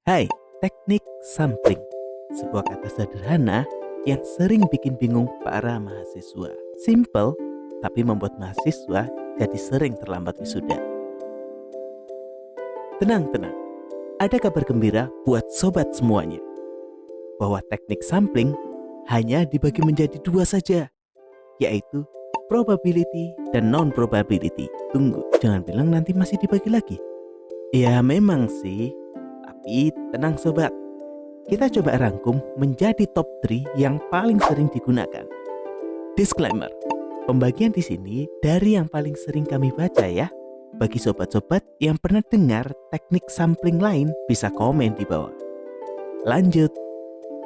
Hai, teknik sampling, sebuah kata sederhana yang sering bikin bingung para mahasiswa. Simple, tapi membuat mahasiswa jadi sering terlambat wisuda. Tenang, ada kabar gembira buat sobat semuanya, bahwa teknik sampling hanya dibagi menjadi dua saja, yaitu probability dan non-probability. Tunggu, jangan bilang nanti masih dibagi lagi. Ya memang sih, tapi tenang sobat. Kita coba rangkum menjadi top 3 yang paling sering digunakan. Disclaimer, pembagian di sini dari yang paling sering kami baca ya. Bagi sobat-sobat yang pernah dengar teknik sampling lain bisa komen di bawah. Lanjut,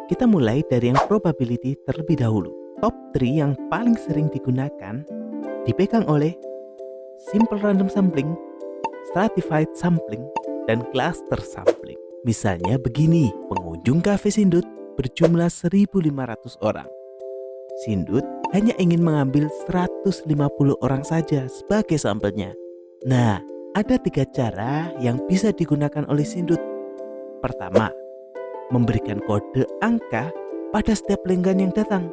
kita mulai dari yang probability terlebih dahulu. Top 3 yang paling sering digunakan dipegang oleh simple random sampling, stratified sampling, dan cluster sampling. Misalnya begini, pengunjung kafe Sindut berjumlah 1.500 orang. Sindut hanya ingin mengambil 150 orang saja sebagai sampelnya. Nah, ada 3 cara yang bisa digunakan oleh Sindut. Pertama, memberikan kode angka pada setiap pelanggan yang datang.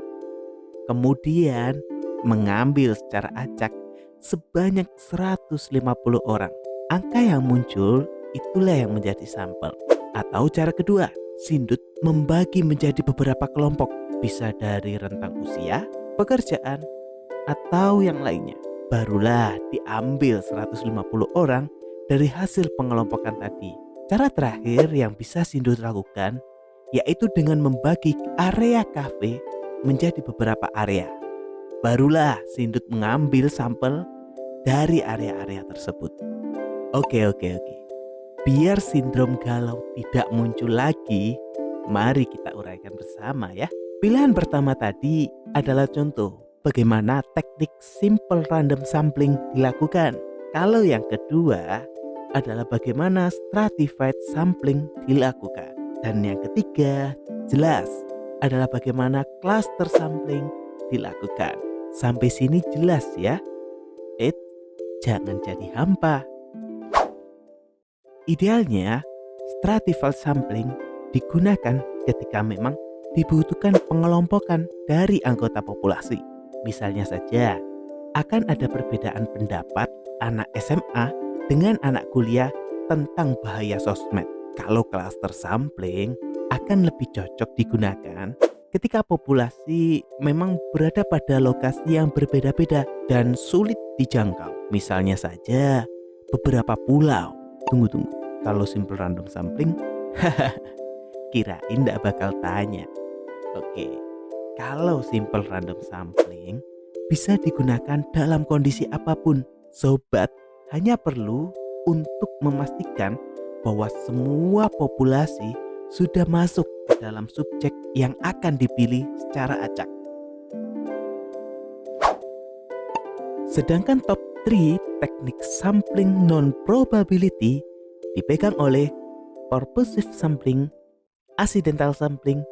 Kemudian, mengambil secara acak sebanyak 150 orang. Angka yang muncul itulah yang menjadi sampel. Atau cara kedua, Sindut membagi menjadi beberapa kelompok, bisa dari rentang usia, pekerjaan, atau yang lainnya. Barulah diambil 150 orang dari hasil pengelompokan tadi. Cara terakhir yang bisa Sindut lakukan yaitu dengan membagi area kafe menjadi beberapa area. Barulah Sindut mengambil sampel dari area-area tersebut. Oke. Biar sindrom galau tidak muncul lagi, mari kita uraikan bersama ya. Pilihan pertama tadi adalah contoh bagaimana teknik simple random sampling dilakukan. Kalau yang kedua adalah bagaimana stratified sampling dilakukan. Dan yang ketiga jelas adalah bagaimana cluster sampling dilakukan. Sampai sini jelas ya? Jangan jadi hampa. Idealnya, stratified sampling digunakan ketika memang dibutuhkan pengelompokan dari anggota populasi. Misalnya saja, akan ada perbedaan pendapat anak SMA dengan anak kuliah tentang bahaya sosmed. Kalau cluster sampling akan lebih cocok digunakan ketika populasi memang berada pada lokasi yang berbeda-beda dan sulit dijangkau. Misalnya saja, beberapa pulau. Tunggu, kalau simple random sampling, kirain gak bakal tanya. Oke, kalau simple random sampling bisa digunakan dalam kondisi apapun. Sobat hanya perlu untuk memastikan bahwa semua populasi sudah masuk ke dalam subjek yang akan dipilih secara acak. Sedangkan top 3 teknik sampling non-probability dipegang oleh purposive sampling, accidental sampling,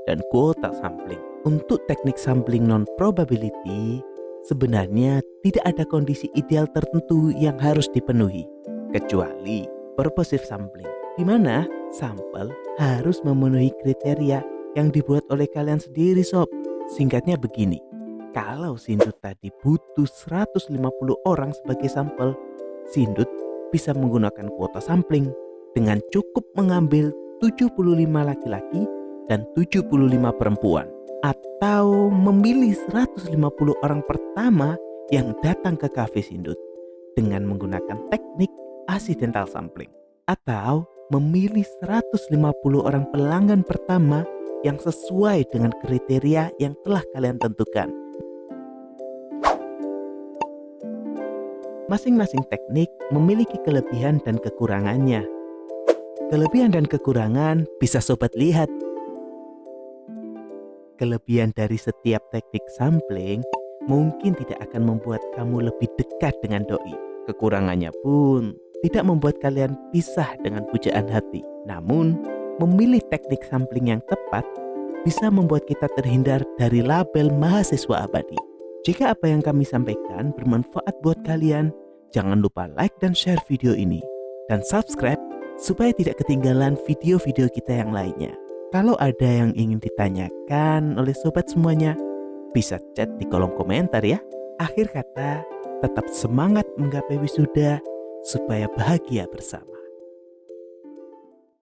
dan quota sampling. Untuk teknik sampling non-probability, sebenarnya tidak ada kondisi ideal tertentu yang harus dipenuhi, kecuali purposive sampling, di mana sampel harus memenuhi kriteria yang dibuat oleh kalian sendiri sob. Singkatnya begini, kalau Sindut tadi butuh 150 orang sebagai sampel, Sindut bisa menggunakan kuota sampling dengan cukup mengambil 75 laki-laki dan 75 perempuan. Atau memilih 150 orang pertama yang datang ke kafe Sindut dengan menggunakan teknik accidental sampling. Atau memilih 150 orang pelanggan pertama yang sesuai dengan kriteria yang telah kalian tentukan. Masing-masing teknik memiliki kelebihan dan kekurangannya. Kelebihan dan kekurangan bisa sobat lihat. Kelebihan dari setiap teknik sampling mungkin tidak akan membuat kamu lebih dekat dengan doi. Kekurangannya pun tidak membuat kalian pisah dengan pujaan hati. Namun, memilih teknik sampling yang tepat bisa membuat kita terhindar dari label mahasiswa abadi. Jika apa yang kami sampaikan bermanfaat buat kalian, jangan lupa like dan share video ini. Dan subscribe supaya tidak ketinggalan video-video kita yang lainnya. Kalau ada yang ingin ditanyakan oleh sobat semuanya, bisa chat di kolom komentar ya. Akhir kata, tetap semangat menggapai wisuda supaya bahagia bersama.